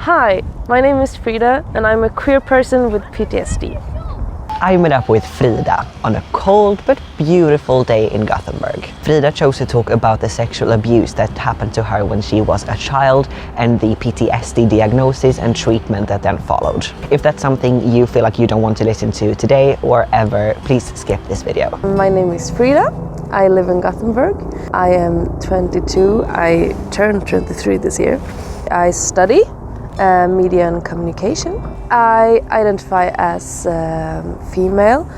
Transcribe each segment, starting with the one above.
Hi, my name is Frida and I'm a queer person with PTSD. I met up with Frida on a cold but beautiful day in Gothenburg. Frida chose to talk about the sexual abuse that happened to her when she was a child and the PTSD diagnosis and treatment that then followed. If that's something you feel like you don't want to listen to today or ever, please skip this video. My name is Frida. I live in Gothenburg. I am 22. I turned 23 this year. I study media and communication. I identify as female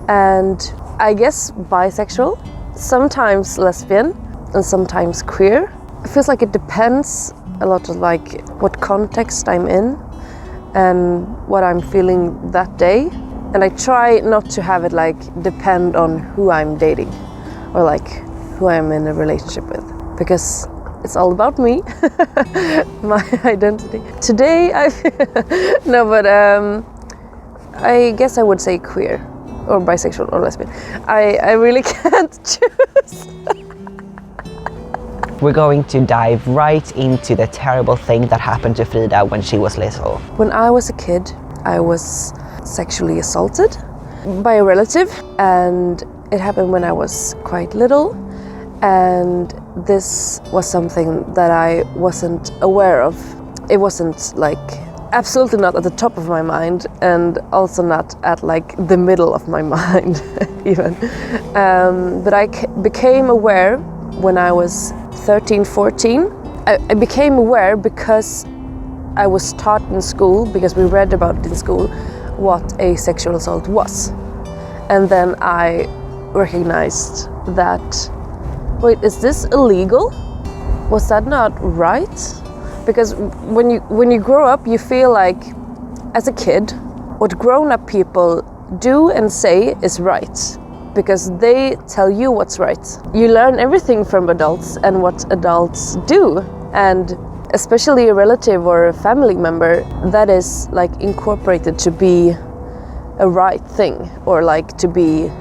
and I guess bisexual, sometimes lesbian and sometimes queer. It feels like it depends a lot of like what context I'm in and what I'm feeling that day. And I try not to have it like depend on who I'm dating or like who I'm in a relationship with, because it's all about me, my identity. Today, I guess I would say queer or bisexual or lesbian. I really can't choose. We're going to dive right into the terrible thing that happened to Frida when she was little. When I was a kid, I was sexually assaulted by a relative, and it happened when I was quite little. And this was something that I wasn't aware of. It wasn't like, absolutely not at the top of my mind, and also not at like the middle of my mind even. But I became aware when I was 13, 14. I became aware because I was taught in school, because we read about it in school, what a sexual assault was. And then I recognized that, wait, is this illegal? Was that not right? Because when you grow up, you feel like, as a kid, what grown-up people do and say is right, because they tell you what's right. You learn everything from adults and what adults do, and especially a relative or a family member, that is like incorporated to be a right thing, or like to be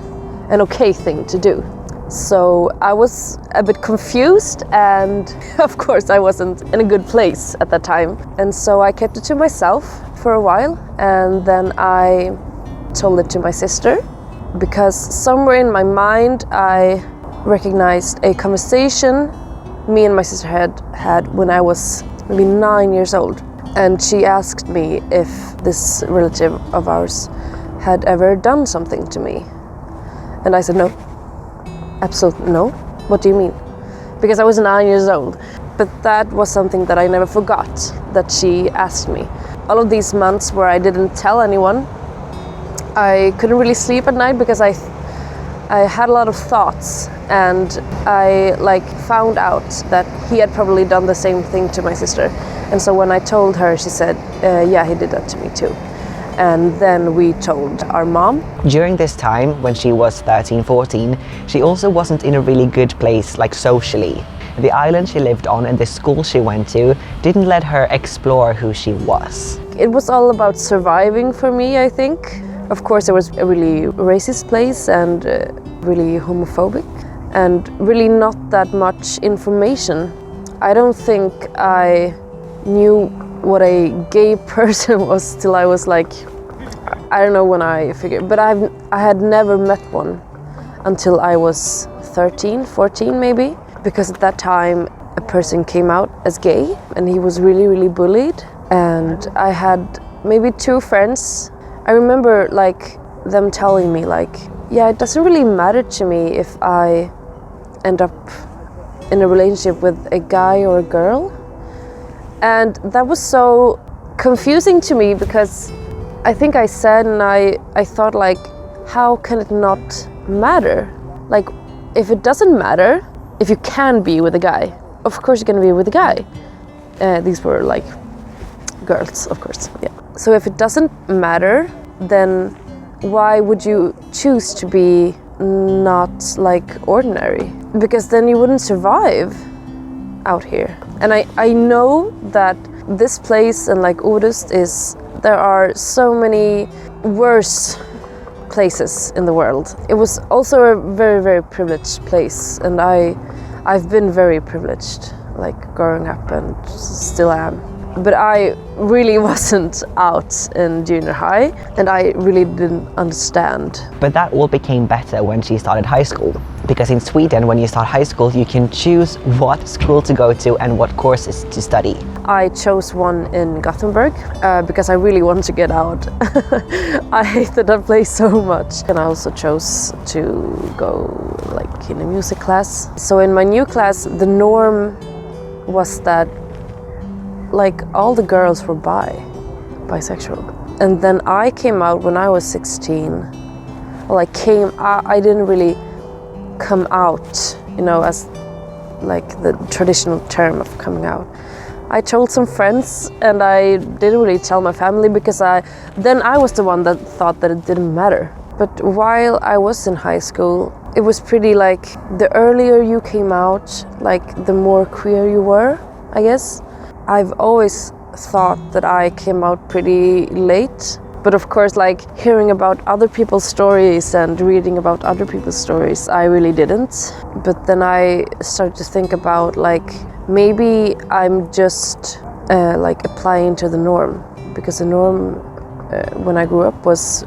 an okay thing to do. So I was a bit confused, and of course I wasn't in a good place at that time. And so I kept it to myself for a while, and then I told it to my sister, because somewhere in my mind I recognized a conversation me and my sister had when I was maybe 9 years old. And she asked me if this relative of ours had ever done something to me. And I said no. Absolutely no. What do you mean? Because I was 9 years old. But that was something that I never forgot, that she asked me. All of these months where I didn't tell anyone, I couldn't really sleep at night because I had a lot of thoughts, and I like found out that he had probably done the same thing to my sister. And so when I told her, she said, yeah, he did that to me too. And then we told our mom. During this time, when she was 13, 14, she also wasn't in a really good place, like socially. The island she lived on and the school she went to didn't let her explore who she was. It was all about surviving for me, I think. Of course, it was a really racist place and really homophobic, and really not that much information. I don't think I knew what a gay person was till I was like, I don't know when I figured, but I had never met one until I was 13, 14 maybe, because at that time a person came out as gay and he was really, really bullied. And I had maybe 2 friends. I remember like them telling me like, yeah, it doesn't really matter to me if I end up in a relationship with a guy or a girl. And that was so confusing to me, because I think I said, and I thought like, how can it not matter? Like, if it doesn't matter, if you can be with a guy, of course you're gonna be with a guy. These were like girls, of course, yeah. So if it doesn't matter, then why would you choose to be not like ordinary? Because then you wouldn't survive out here. And I know that this place and like Orust there are so many worse places in the world. It was also a very, very privileged place, and I've been very privileged, like growing up, and still am. But I really wasn't out in junior high, and I really didn't understand. But that all became better when she started high school. Because in Sweden, when you start high school, you can choose what school to go to and what courses to study. I chose one in Gothenburg because I really wanted to get out. I hated that place so much. And I also chose to go like in a music class. So in my new class, the norm was that like all the girls were bisexual. And then I came out when I was 16. Well, I didn't really come out, you know, as like the traditional term of coming out. I told some friends and I didn't really tell my family because I was the one that thought that it didn't matter. But while I was in high school, it was pretty like the earlier you came out, like the more queer you were, I guess. I've always thought that I came out pretty late. But of course, like hearing about other people's stories and reading about other people's stories, I really didn't. But then I started to think about like maybe I'm just like applying to the norm, because the norm when I grew up was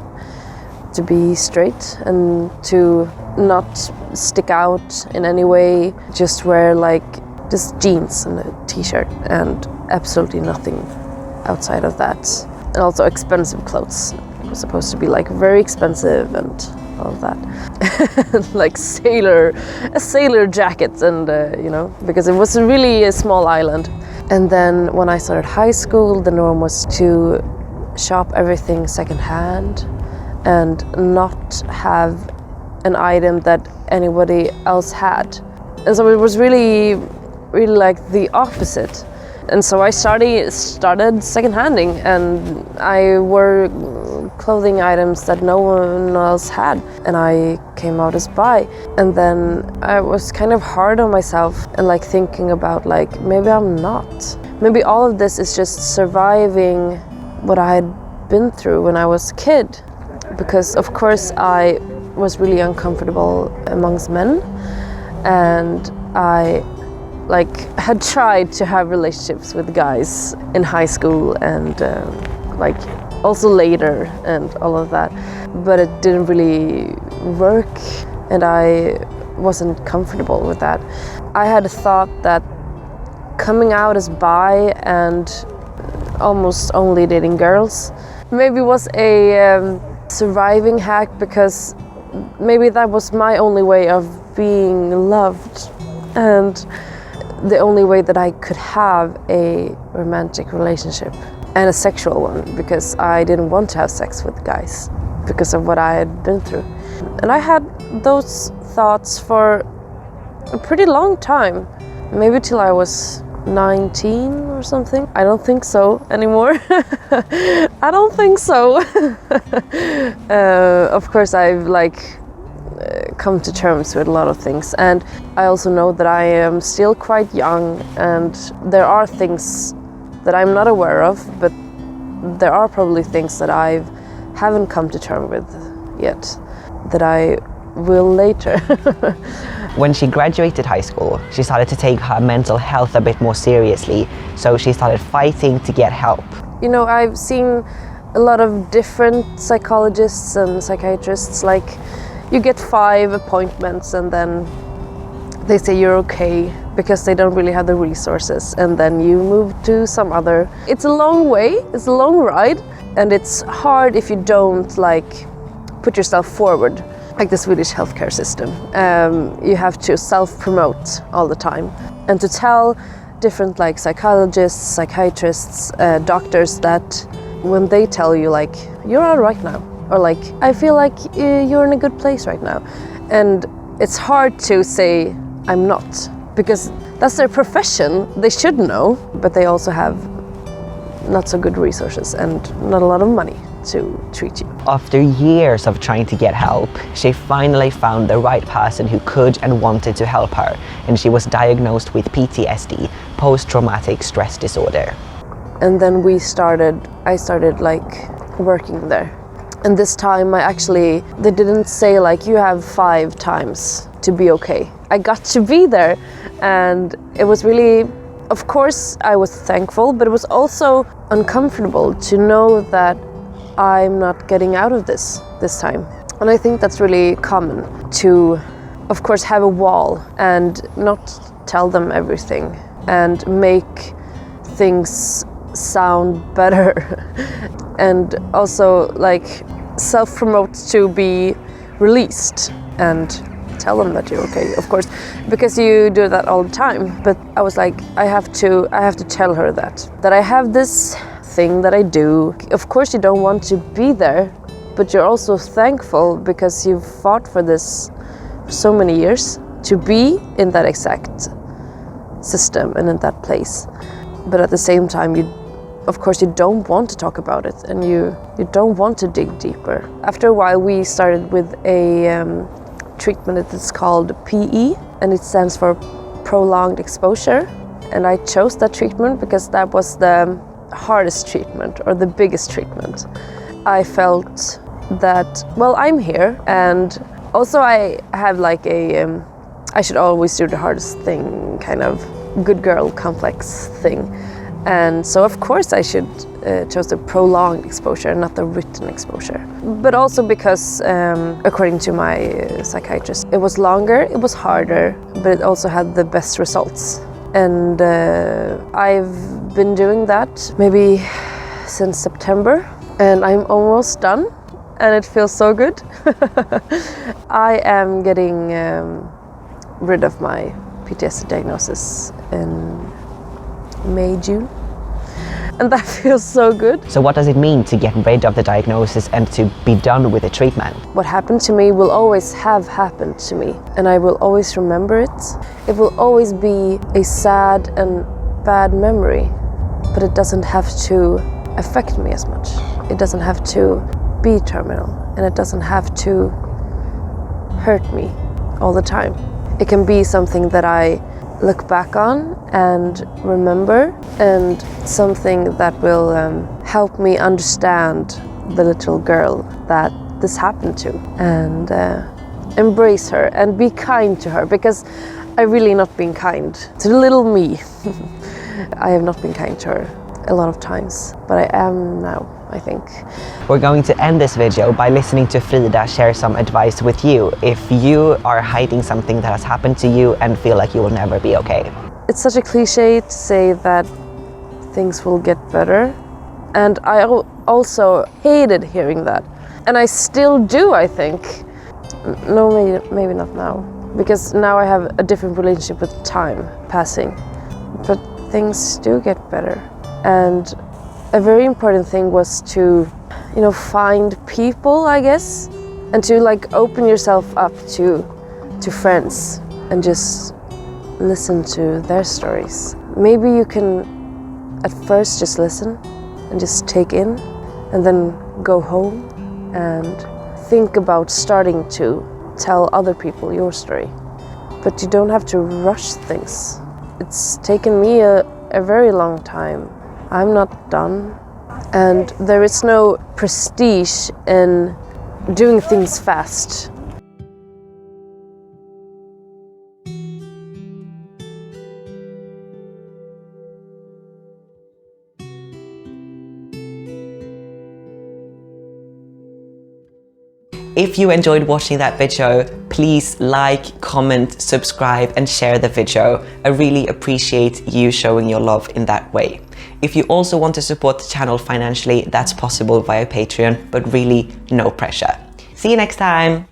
to be straight and to not stick out in any way, just wear like just jeans and a t-shirt and absolutely nothing outside of that. And also expensive clothes. It was supposed to be like very expensive and all of that. Like a sailor jacket and you know, because it was really a small island. And then when I started high school, the norm was to shop everything secondhand and not have an item that anybody else had. And so it was really like the opposite. And so I started second-handing, and I wore clothing items that no one else had, and I came out as bi. And then I was kind of hard on myself and like thinking about like maybe I'm not. Maybe all of this is just surviving what I had been through when I was a kid, because of course I was really uncomfortable amongst men, and I had tried to have relationships with guys in high school and like also later and all of that, but it didn't really work and I wasn't comfortable with that. I had thought that coming out as bi and almost only dating girls maybe was a surviving hack, because maybe that was my only way of being loved and the only way that I could have a romantic relationship and a sexual one, because I didn't want to have sex with guys because of what I had been through. And I had those thoughts for a pretty long time, maybe till I was 19 or something. I don't think so anymore. I don't think so. Of course, I've come to terms with a lot of things, and I also know that I am still quite young and there are things that I'm not aware of, but there are probably things that I haven't come to terms with yet that I will later. When she graduated high school, she started to take her mental health a bit more seriously, so she started fighting to get help. You know, I've seen a lot of different psychologists and psychiatrists. Like, you get 5 appointments and then they say you're okay because they don't really have the resources, and then you move to some other. It's a long way, it's a long ride, and it's hard if you don't put yourself forward, like the Swedish healthcare system. You have to self-promote all the time, and to tell different psychologists, psychiatrists, doctors that when they tell you you're all right now, or I feel like you're in a good place right now. And it's hard to say I'm not, because that's their profession. They should know, but they also have not so good resources and not a lot of money to treat you. After years of trying to get help, she finally found the right person who could and wanted to help her, and she was diagnosed with PTSD, post-traumatic stress disorder. And then I started working there. And this time they didn't say you have 5 times to be okay. I got to be there, and it was really Of course, I was thankful, but it was also uncomfortable to know that I'm not getting out of this time. And I think that's really common to, of course, have a wall and not tell them everything and make things sound better and also like self-promote to be released and tell them that you're okay, of course, because you do that all the time. But I was like, I have to tell her that I have this thing that I do. Of course you don't want to be there, but you're also thankful because you've fought for this for so many years to be in that exact system and in that place. But at the same time, of course you don't want to talk about it, and you don't want to dig deeper. After a while we started with a treatment. It's called PE, and it stands for prolonged exposure. And I chose that treatment because that was the hardest treatment, or the biggest treatment. I felt that, well, I'm here, and also I have like a I should always do the hardest thing, kind of good girl complex thing. And so of course I should chose the prolonged exposure, not the written exposure. But also because, according to my psychiatrist, it was longer, it was harder, but it also had the best results. And I've been doing that maybe since September, and I'm almost done, and it feels so good. I am getting rid of my PTSD diagnosis in May, June. And that feels so good. So what does it mean to get rid of the diagnosis and to be done with the treatment? What happened to me will always have happened to me, and I will always remember it. It will always be a sad and bad memory, but it doesn't have to affect me as much. It doesn't have to be terminal, and it doesn't have to hurt me all the time. It can be something that I look back on and remember, and something that will help me understand the little girl that this happened to, and embrace her and be kind to her, because I really not been kind to the little me. I have not been kind to her a lot of times, but I am now, I think. We're going to end this video by listening to Frida share some advice with you if you are hiding something that has happened to you and feel like you will never be okay. It's such a cliche to say that things will get better, and I also hated hearing that, and I still do, I think. No, maybe not now, because now I have a different relationship with time passing, but things do get better. And a very important thing was to, find people, I guess, and to like open yourself up to friends and just listen to their stories. Maybe you can at first just listen and just take in, and then go home and think about starting to tell other people your story. But you don't have to rush things. It's taken me a very long time. I'm not done, and there is no prestige in doing things fast. If you enjoyed watching that video, please like, comment, subscribe and share the video. I really appreciate you showing your love in that way. If you also want to support the channel financially, that's possible via Patreon, but really no pressure. See you next time!